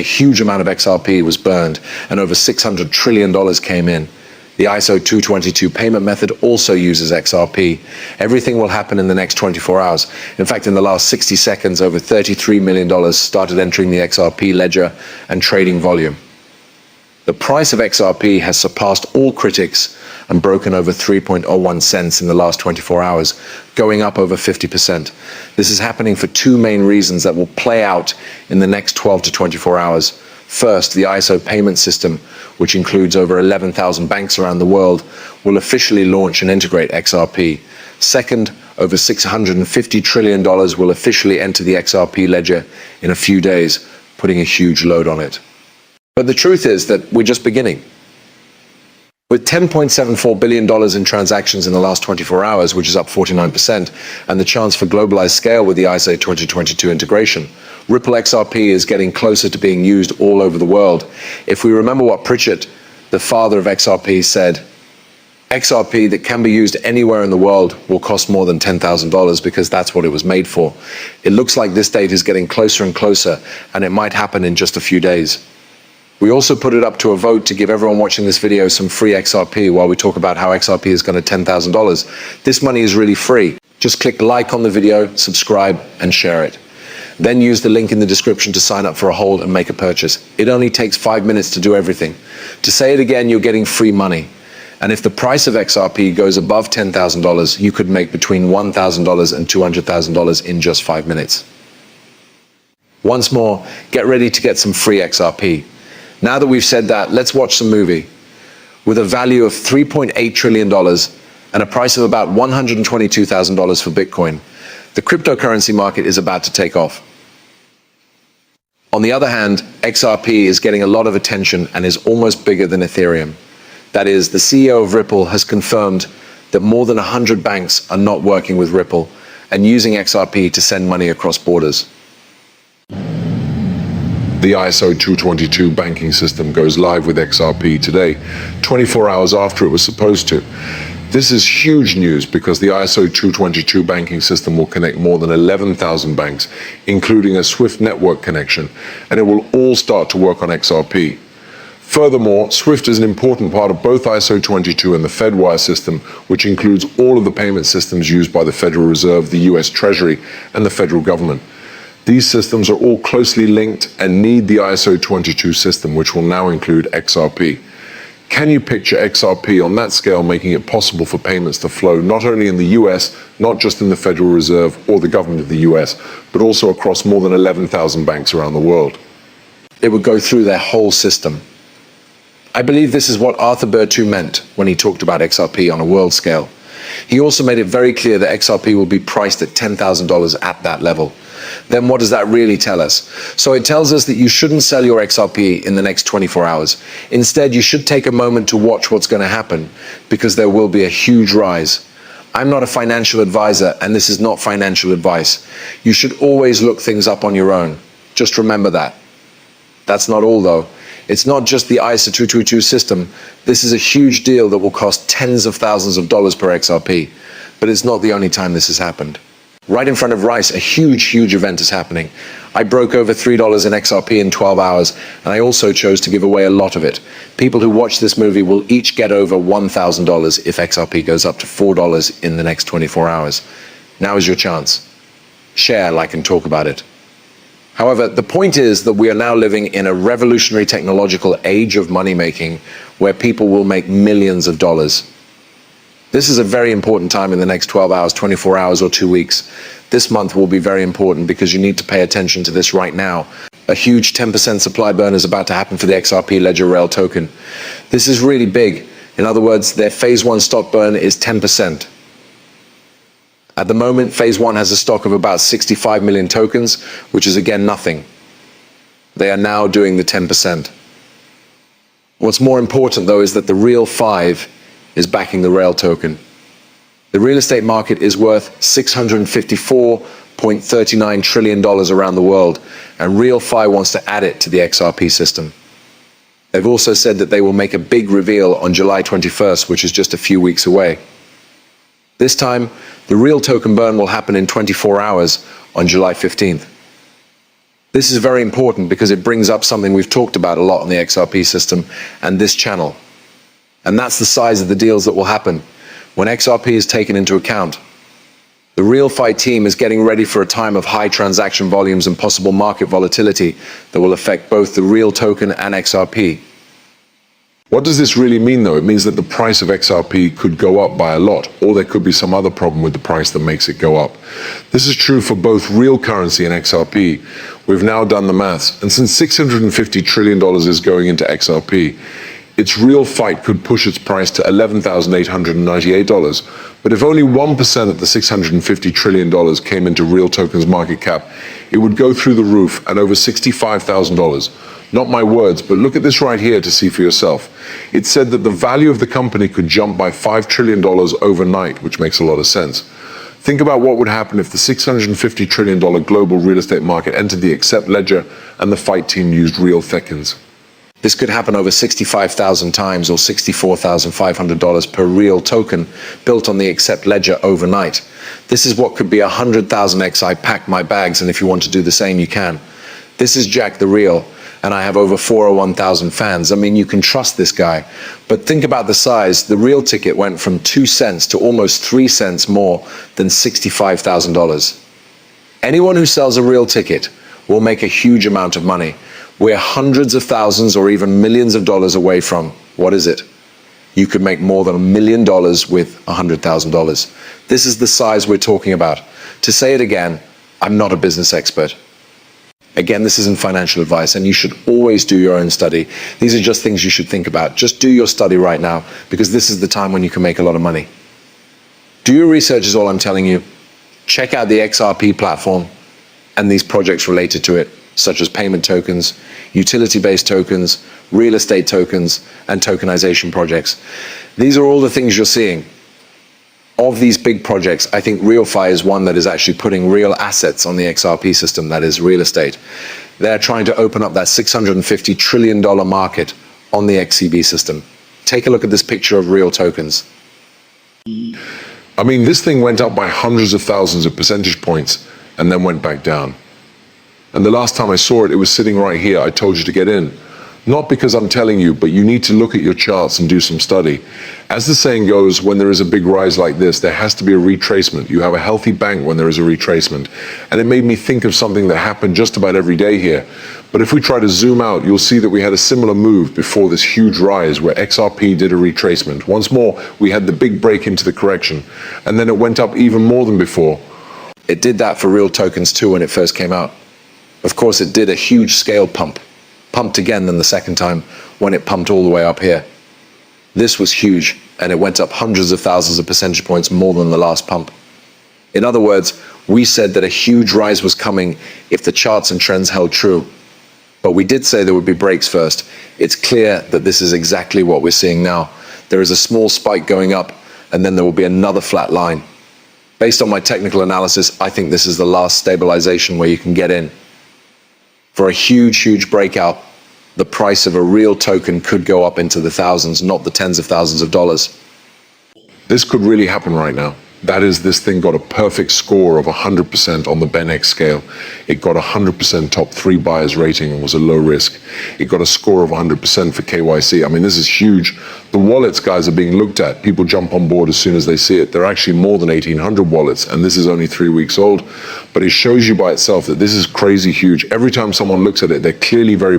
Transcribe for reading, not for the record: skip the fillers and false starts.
huge amount of XRP was burned and over $600 trillion came in. The ISO 222 payment method also uses XRP. Everything will happen in the next 24 hours. In fact, in the last 60 seconds, over $33 million started entering the XRP ledger and trading volume. The price of XRP has surpassed all critics and broken over 3.01 cents in the last 24 hours, going up over 50%. This is happening for two main reasons that will play out in the next 12 to 24 hours. First, the ISO payment system, which includes over 11,000 banks around the world, will officially launch and integrate XRP. Second, over $650 trillion will officially enter the XRP ledger in a few days, putting a huge load on it. But the truth is that we're just beginning. With $10.74 billion in transactions in the last 24 hours, which is up 49%, and the chance for globalized scale with the ISO 2022 integration, Ripple XRP is getting closer to being used all over the world. If we remember what Pritchett, the father of XRP, said, XRP that can be used anywhere in the world will cost more than $10,000 because that's what it was made for. It looks like this date is getting closer and closer, and it might happen in just a few days. We also put it up to a vote to give everyone watching this video some free XRP while we talk about how XRP is going to $10,000. This money is really free. Just click like on the video, subscribe, and share it. Then use the link in the description to sign up for a hold and make a purchase. It only takes 5 minutes to do everything. To say it again, you're getting free money. And if the price of XRP goes above $10,000, you could make between $1,000 and $200,000 in just 5 minutes. Once more, get ready to get some free XRP. Now that we've said that, let's watch some movie. With a value of $3.8 trillion and a price of about $122,000 for Bitcoin, the cryptocurrency market is about to take off. On the other hand, XRP is getting a lot of attention and is almost bigger than Ethereum. That is, the CEO of Ripple has confirmed that more than 100 banks are not working with Ripple and using XRP to send money across borders. The ISO 222 banking system goes live with XRP today, 24 hours after it was supposed to. This is huge news because the ISO 222 banking system will connect more than 11,000 banks, including a SWIFT network connection, and it will all start to work on XRP. Furthermore, SWIFT is an important part of both ISO 22 and the FedWire system, which includes all of the payment systems used by the Federal Reserve, the US Treasury, and the federal government. These systems are all closely linked and need the ISO 22 system, which will now include XRP. Can you picture XRP on that scale making it possible for payments to flow not only in the US, not just in the Federal Reserve or the government of the US, but also across more than 11,000 banks around the world? It would go through their whole system. I believe this is what Arthur Bertu meant when he talked about XRP on a world scale. He also made it very clear that XRP will be priced at $10,000 at that level. Then what does that really tell us? So it tells us that you shouldn't sell your XRP in the next 24 hours. Instead, you should take a moment to watch what's going to happen because there will be a huge rise. I'm not a financial advisor and this is not financial advice. You should always look things up on your own. Just remember that. That's not all though. It's not just the ISO 222 system. This is a huge deal that will cost tens of thousands of dollars per XRP. But it's not the only time this has happened. Right in front of Rice, a huge event is happening. I broke over $3 in XRP in 12 hours, and I also chose to give away a lot of it. People who watch this movie will each get over $1,000 if XRP goes up to $4 in the next 24 hours. Now is your chance. Share, like, and talk about it. However, the point is that we are now living in a revolutionary technological age of money making where people will make millions of dollars. This is a very important time in the next 12 hours, 24 hours, or 2 weeks. This month will be very important because you need to pay attention to this right now. A huge 10% supply burn is about to happen for the XRP Ledger Rail token. This is really big. In other words, their phase 1 stock burn is 10%. At the moment, phase 1 has a stock of about 65 million tokens, which is again nothing. They are now doing the 10%. What's more important though is that the real 5 is backing the Rail token. The real estate market is worth $654.39 trillion around the world, and Real 5 wants to add it to the XRP system. They've also said that they will make a big reveal on July 21st, which is just a few weeks away. This time, the Real token burn will happen in 24 hours on July 15th. This is very important because it brings up something we've talked about a lot on the XRP system and this channel. And that's the size of the deals that will happen when XRP is taken into account. The RealFi team is getting ready for a time of high transaction volumes and possible market volatility that will affect both the real token and XRP. What does this really mean, though? It means that the price of XRP could go up by a lot, or there could be some other problem with the price that makes it go up. This is true for both real currency and XRP. We've now done the maths, and since $650 trillion is going into XRP, its real fight could push its price to $11,898. But if only 1% of the $650 trillion came into real tokens market cap, it would go through the roof at over $65,000. Not my words, but look at this right here to see for yourself. It said that the value of the company could jump by $5 trillion overnight, which makes a lot of sense. Think about what would happen if the $650 trillion global real estate market entered the accept ledger and the fight team used Us.Thankx. This could happen over 65,000 times or $64,500 per real token built on the accept ledger overnight. This is what could be 100,000x I pack my bags, and if you want to do the same, you can. This is Jack the Real, and I have over 401,000 fans. I mean, you can trust this guy. But think about the size. The real ticket went from 2 cents to almost 3 cents more than $65,000. Anyone who sells a real ticket will make a huge amount of money. We're hundreds of thousands or even millions of dollars away from, what is it? You could make more than $1 million with $100,000. This is the size we're talking about. To say it again, I'm not a business expert. Again, this isn't financial advice, and you should always do your own study. These are just things you should think about. Just do your study right now, because this is the time when you can make a lot of money. Do your research is all I'm telling you. Check out the XRP platform and these projects related to it, such as payment tokens, utility-based tokens, real estate tokens, and tokenization projects. These are all the things you're seeing. Of these big projects, I think RealFi is one that is actually putting real assets on the XRP system, that is real estate. They're trying to open up that $650 trillion market on the XCB system. Take a look at this picture of real tokens. I mean, this thing went up by hundreds of thousands of percentage points and then went back down. And the last time I saw it, it was sitting right here. I told you to get in. Not because I'm telling you, but you need to look at your charts and do some study. As the saying goes, when there is a big rise like this, there has to be a retracement. You have a healthy bank when there is a retracement. And it made me think of something that happened just about every day here. But if we try to zoom out, you'll see that we had a similar move before this huge rise where XRP did a retracement. Once more, we had the big break into the correction. And then it went up even more than before. It did that for real tokens too when it first came out. Of course, it did a huge scale pump. Pumped again than the second time when it pumped all the way up here. This was huge, and it went up hundreds of thousands of percentage points more than the last pump. In other words, we said that a huge rise was coming if the charts and trends held true. But we did say there would be breaks first. It's clear that this is exactly what we're seeing now. There is a small spike going up, and then there will be another flat line. Based on my technical analysis, I think this is the last stabilization where you can get in. For a huge, huge breakout, the price of a real token could go up into the thousands, not the tens of thousands of dollars. This could really happen right now. That is, this thing got a perfect score of 100% on the BenX scale. It got 100% top 3 buyers rating and was a low risk. It got a score of 100% for KYC. I mean, this is huge. The wallets, guys, are being looked at. People jump on board as soon as they see it. There are actually more than 1,800 wallets, and this is only 3 weeks old. But it shows you by itself that this is crazy huge. Every time someone looks at it, they're clearly very